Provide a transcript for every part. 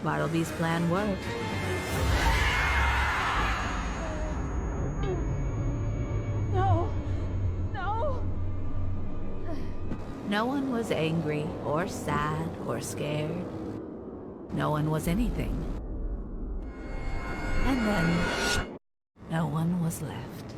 Bartleby's plan worked. No. No. No one was angry or sad or scared. No one was anything. And then, no one was left.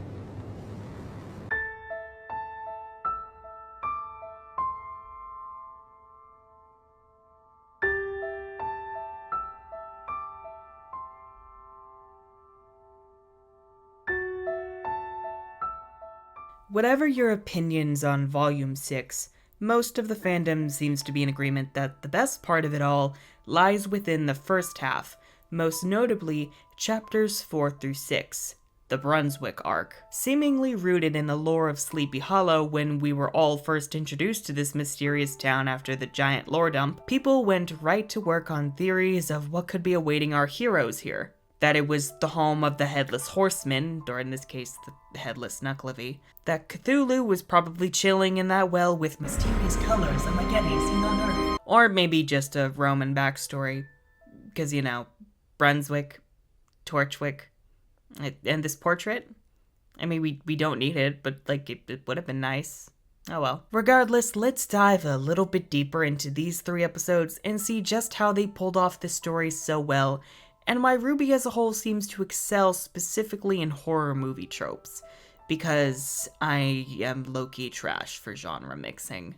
Whatever your opinions on Volume 6, most of the fandom seems to be in agreement that the best part of it all lies within the first half, most notably chapters 4 through 6, the Brunswick arc. Seemingly rooted in the lore of Sleepy Hollow when we were all first introduced to this mysterious town after the giant lore dump, people went right to work on theories of what could be awaiting our heroes here. That it was the home of the Headless Horseman, or in this case, the Headless Knucklevi. That Cthulhu was probably chilling in that well with mysterious colors unlike any seen on Earth. Or maybe just a Roman backstory. Because, you know, Brunswick, Torchwick, and this portrait? I mean, we don't need it, but, like, it would have been nice. Oh well. Regardless, let's dive a little bit deeper into these 3 episodes and see just how they pulled off this story so well, and why RWBY as a whole seems to excel specifically in horror movie tropes, because I am low-key trash for genre mixing.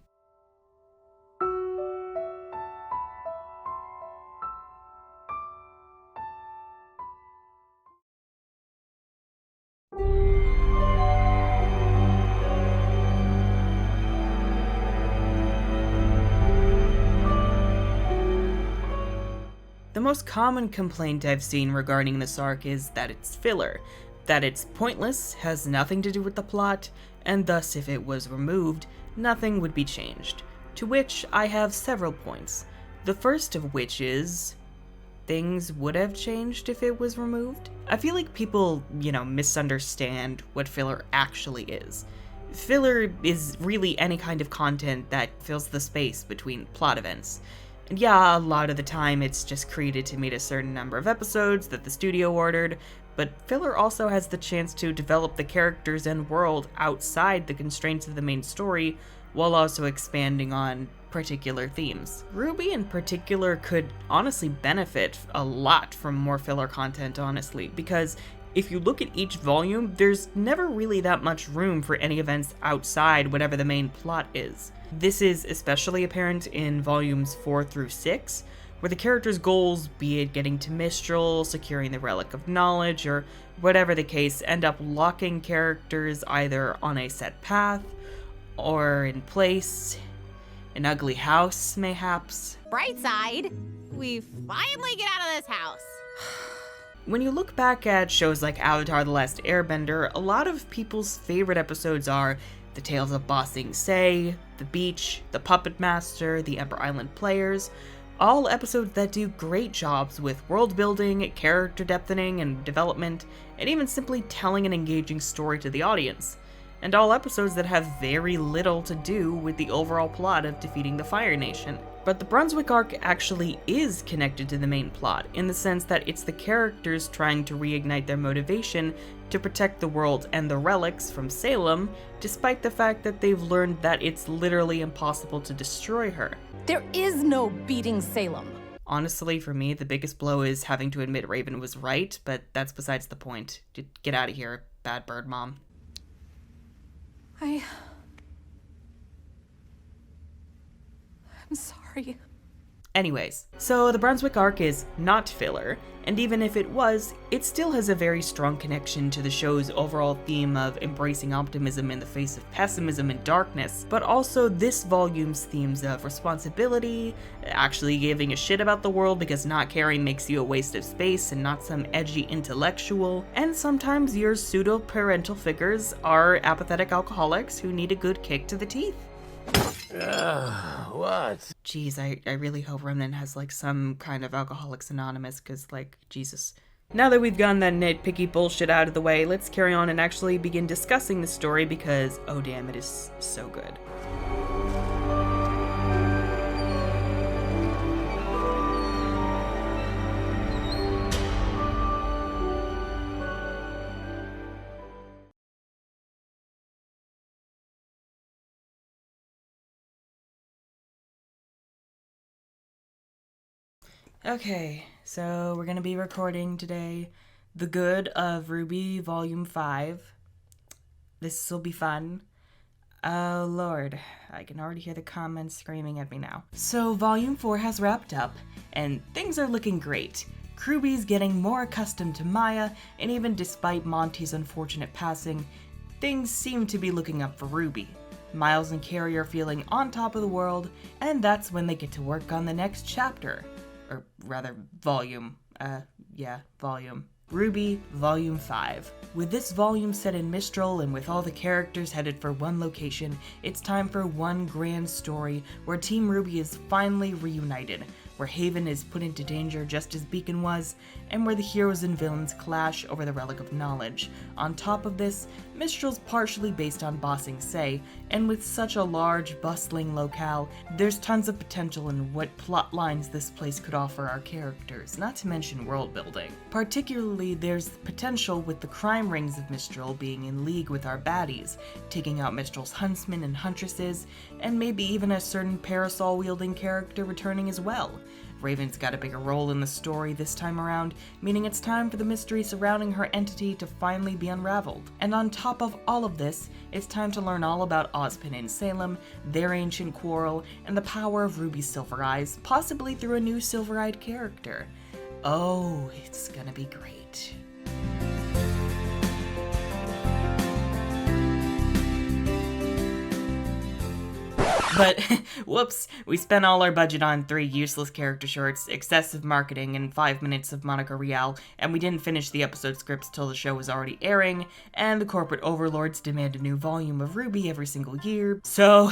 The most common complaint I've seen regarding this arc is that it's filler, that it's pointless, has nothing to do with the plot, and thus if it was removed, nothing would be changed. To which I have several points. The first of which is, things would have changed if it was removed? I feel like people, misunderstand what filler actually is. Filler is really any kind of content that fills the space between plot events. And yeah, a lot of the time it's just created to meet a certain number of episodes that the studio ordered, but filler also has the chance to develop the characters and world outside the constraints of the main story, while also expanding on particular themes. RWBY in particular could honestly benefit a lot from more filler content, honestly, because if you look at each volume, there's never really that much room for any events outside whatever the main plot is. This is especially apparent in volumes 4 through 6, where the characters' goals, be it getting to Mistral, securing the Relic of Knowledge, or whatever the case, end up locking characters either on a set path, or in place, an ugly house, mayhaps. Bright side, we finally get out of this house. When you look back at shows like Avatar: The Last Airbender, a lot of people's favorite episodes are The Tales of Ba Sing Se, The Beach, The Puppet Master, The Ember Island Players, all episodes that do great jobs with world building, character depthening and development, and even simply telling an engaging story to the audience. And all episodes that have very little to do with the overall plot of defeating the Fire Nation. But the Brunswick arc actually is connected to the main plot, in the sense that it's the characters trying to reignite their motivation to protect the world and the relics from Salem, despite the fact that they've learned that it's literally impossible to destroy her. There is no beating Salem. Honestly, for me, the biggest blow is having to admit Raven was right, but that's besides the point. Get out of here, bad bird mom. I'm sorry. Anyways, so the Brunswick arc is not filler, and even if it was, it still has a very strong connection to the show's overall theme of embracing optimism in the face of pessimism and darkness, but also this volume's themes of responsibility, actually giving a shit about the world because not caring makes you a waste of space and not some edgy intellectual, and sometimes your pseudo-parental figures are apathetic alcoholics who need a good kick to the teeth. What? Jeez, I really hope Remnant has, like, some kind of Alcoholics Anonymous, because, like, Jesus. Now that we've gotten that nitpicky bullshit out of the way, let's carry on and actually begin discussing the story, because, oh damn, it is so good. Okay, so we're gonna be recording today The Good of RWBY Volume 5. This will be fun. Oh lord, I can already hear the comments screaming at me now. So Volume 4 has wrapped up, and things are looking great. RWBY's getting more accustomed to Maya, and even despite Monty's unfortunate passing, things seem to be looking up for RWBY. Miles and Kerry are feeling on top of the world, and that's when they get to work on the next chapter. Or rather, volume. Volume. RWBY Volume 5. With this volume set in Mistral and with all the characters headed for one location, it's time for one grand story where Team RWBY is finally reunited, where Haven is put into danger just as Beacon was, and where the heroes and villains clash over the Relic of Knowledge. On top of this, Mistral's partially based on Ba Sing Se, and with such a large, bustling locale, there's tons of potential in what plot lines this place could offer our characters, not to mention world building. Particularly, there's potential with the crime rings of Mistral being in league with our baddies, taking out Mistral's huntsmen and huntresses, and maybe even a certain parasol-wielding character returning as well. Raven's got a bigger role in the story this time around, meaning it's time for the mystery surrounding her entity to finally be unraveled. And on top of all of this, it's time to learn all about Ozpin and Salem, their ancient quarrel, and the power of Ruby's Silver Eyes, possibly through a new silver-eyed character. Oh, it's gonna be great. But, whoops, we spent all our budget on 3 useless character shorts, excessive marketing, and 5 minutes of Monica Rial, and we didn't finish the episode scripts till the show was already airing, and the corporate overlords demand a new volume of RWBY every single year. So,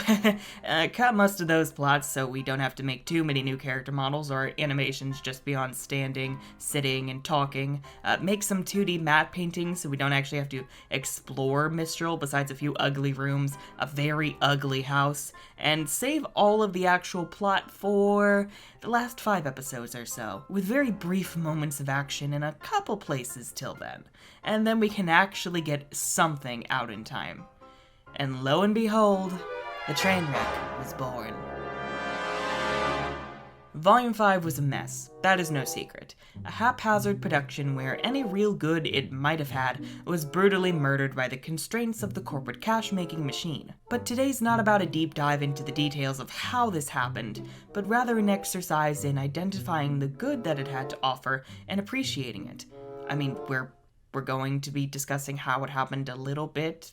cut most of those plots so we don't have to make too many new character models or animations just beyond standing, sitting, and talking. Make some 2D matte paintings so we don't actually have to explore Mistral besides a few ugly rooms, a very ugly house, and save all of the actual plot for the last 5 episodes or so, with very brief moments of action in a couple places till then. And then we can actually get something out in time. And lo and behold, the train wreck was born. Volume 5 was a mess, that is no secret. A haphazard production where any real good it might have had was brutally murdered by the constraints of the corporate cash-making machine. But today's not about a deep dive into the details of how this happened, but rather an exercise in identifying the good that it had to offer and appreciating it. I mean, we're going to be discussing how it happened a little bit,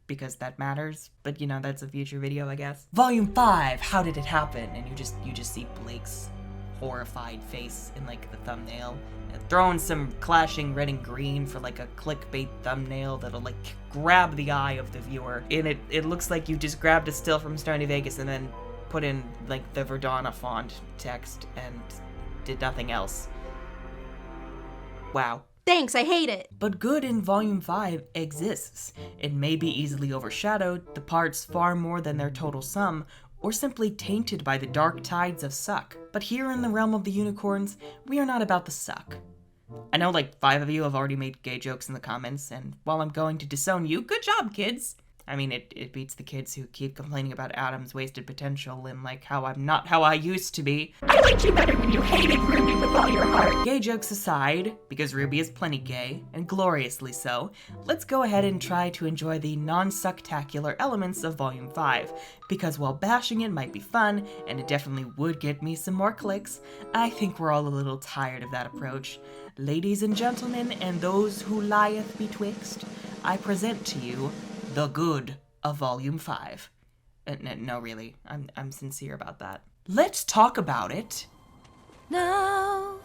because that matters, but you know, that's a future video, I guess. Volume 5, how did it happen? And you just see Blake's horrified face in like the thumbnail, and throwing some clashing red and green for like a clickbait thumbnail that'll like grab the eye of the viewer. And it looks like you just grabbed a still from Stony Vegas and then put in like the Verdana font text and did nothing else. Wow. Thanks, I hate it. But good in Volume 5 exists. It may be easily overshadowed, the parts far more than their total sum, or simply tainted by the dark tides of suck. But here in the realm of the unicorns, we are not about the suck. I know like 5 of you have already made gay jokes in the comments, and while I'm going to disown you, good job, kids! I mean, it beats the kids who keep complaining about Adam's wasted potential and like how I'm not how I used to be. I liked you better when you hated RWBY with all your heart. Gay jokes aside, because RWBY is plenty gay, and gloriously so, let's go ahead and try to enjoy the non-sucktacular elements of Volume 5, because while bashing it might be fun, and it definitely would get me some more clicks, I think we're all a little tired of that approach. Ladies and gentlemen, and those who lieth betwixt, I present to you The Good of Volume 5. No, really. I'm sincere about that. Let's talk about it. No.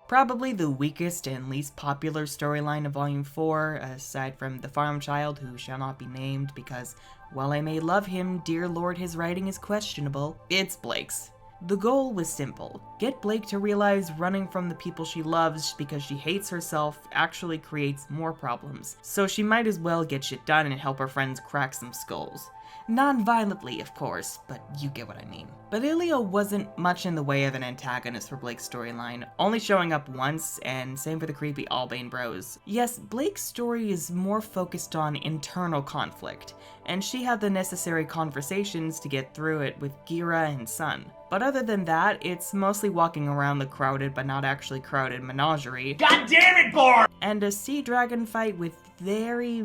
Probably the weakest and least popular storyline of Volume 4, aside from the farm child who shall not be named because, while I may love him, dear lord his writing is questionable, it's Blake's. The goal was simple. Get Blake to realize running from the people she loves because she hates herself actually creates more problems. So she might as well get shit done and help her friends crack some skulls. Non-violently, of course, but you get what I mean. But Ilia wasn't much in the way of an antagonist for Blake's storyline, only showing up once, and same for the creepy Albane bros. Yes, Blake's story is more focused on internal conflict, and she had the necessary conversations to get through it with Gira and Sun. But other than that, it's mostly walking around the crowded but not actually crowded menagerie. God damn it, Bor! And a sea dragon fight with very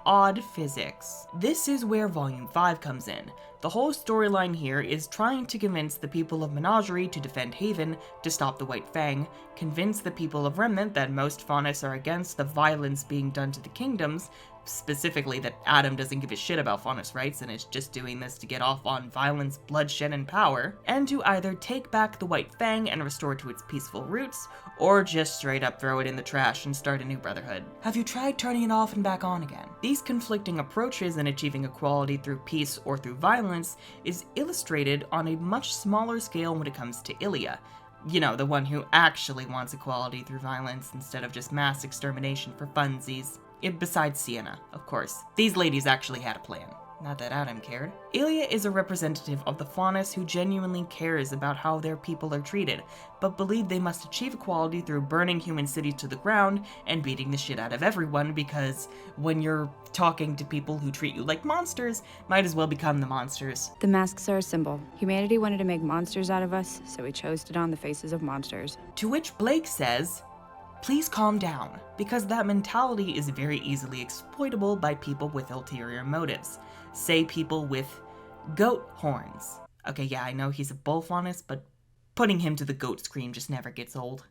odd physics. This is where Volume 5 comes in. The whole storyline here is trying to convince the people of Menagerie to defend Haven, to stop the White Fang, convince the people of Remnant that most Faunus are against the violence being done to the kingdoms, specifically that Adam doesn't give a shit about Faunus rights and is just doing this to get off on violence, bloodshed, and power, and to either take back the White Fang and restore it to its peaceful roots, or just straight up throw it in the trash and start a new brotherhood. Have you tried turning it off and back on again? These conflicting approaches in achieving equality through peace or through violence is illustrated on a much smaller scale when it comes to Ilia. You know, the one who actually wants equality through violence instead of just mass extermination for funsies. Besides Sienna, of course. These ladies actually had a plan. Not that Adam cared. Ilia is a representative of the Faunus who genuinely cares about how their people are treated, but believe they must achieve equality through burning human cities to the ground and beating the shit out of everyone, because when you're talking to people who treat you like monsters, might as well become the monsters. The masks are a symbol. Humanity wanted to make monsters out of us, so we chose to don the faces of monsters. To which Blake says, please calm down, because that mentality is very easily exploitable by people with ulterior motives. Say people with goat horns. Okay, yeah, I know he's a bull faunus, but putting him to the goat scream just never gets old.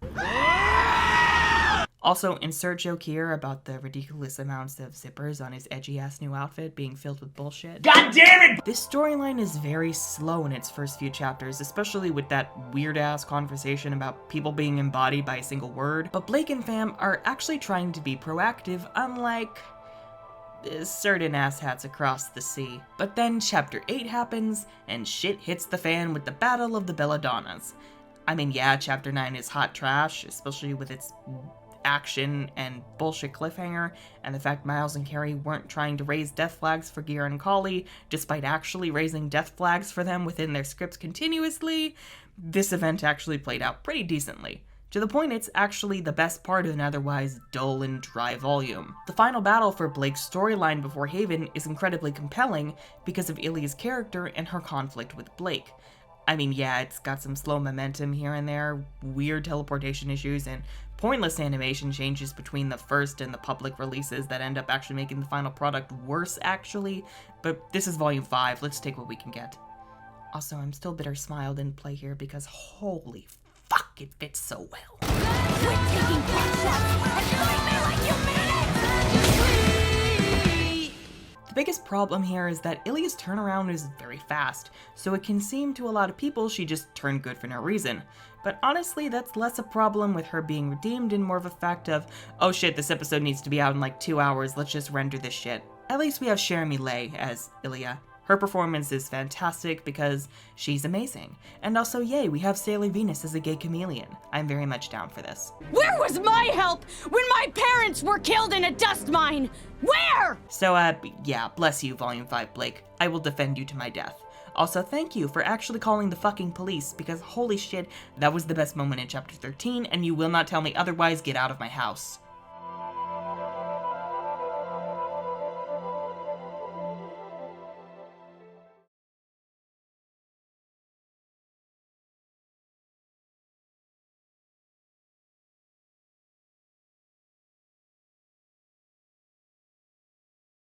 Also, insert joke here about the ridiculous amounts of zippers on his edgy-ass new outfit being filled with bullshit. God damn it! This storyline is very slow in its first few chapters, especially with that weird-ass conversation about people being embodied by a single word, but Blake and fam are actually trying to be proactive, unlike certain asshats across the sea. But then Chapter 8 happens, and shit hits the fan with the Battle of the Belladonnas. I mean, yeah, Chapter 9 is hot trash, especially with its action and bullshit cliffhanger, and the fact Miles and Kerry weren't trying to raise death flags for Gira and Kali, despite actually raising death flags for them within their scripts continuously. This event actually played out pretty decently. To the point it's actually the best part of an otherwise dull and dry volume. The final battle for Blake's storyline before Haven is incredibly compelling because of Ilia's character and her conflict with Blake. I mean, yeah, it's got some slow momentum here and there, weird teleportation issues, and pointless animation changes between the first and the public releases that end up actually making the final product worse, actually. But this is Volume 5, let's take what we can get. Also, I'm still bitter Smile didn't play here because holy fuck, it fits so well. Quit taking pot shots and fight me like you mean it! The biggest problem here is that Ilia's turnaround is very fast, so it can seem to a lot of people she just turned good for no reason. But honestly, that's less a problem with her being redeemed and more of a fact of, oh shit, this episode needs to be out in like 2 hours, let's just render this shit. At least we have Jeremy Lay as Ilia. Her performance is fantastic because she's amazing. And also, yay, we have Sailor Venus as a gay chameleon. I'm very much down for this. Where was my help when my parents were killed in a dust mine? Where? So, yeah, bless you, Volume 5, Blake. I will defend you to my death. Also, thank you for actually calling the fucking police, because holy shit, that was the best moment in Chapter 13, and you will not tell me otherwise, get out of my house.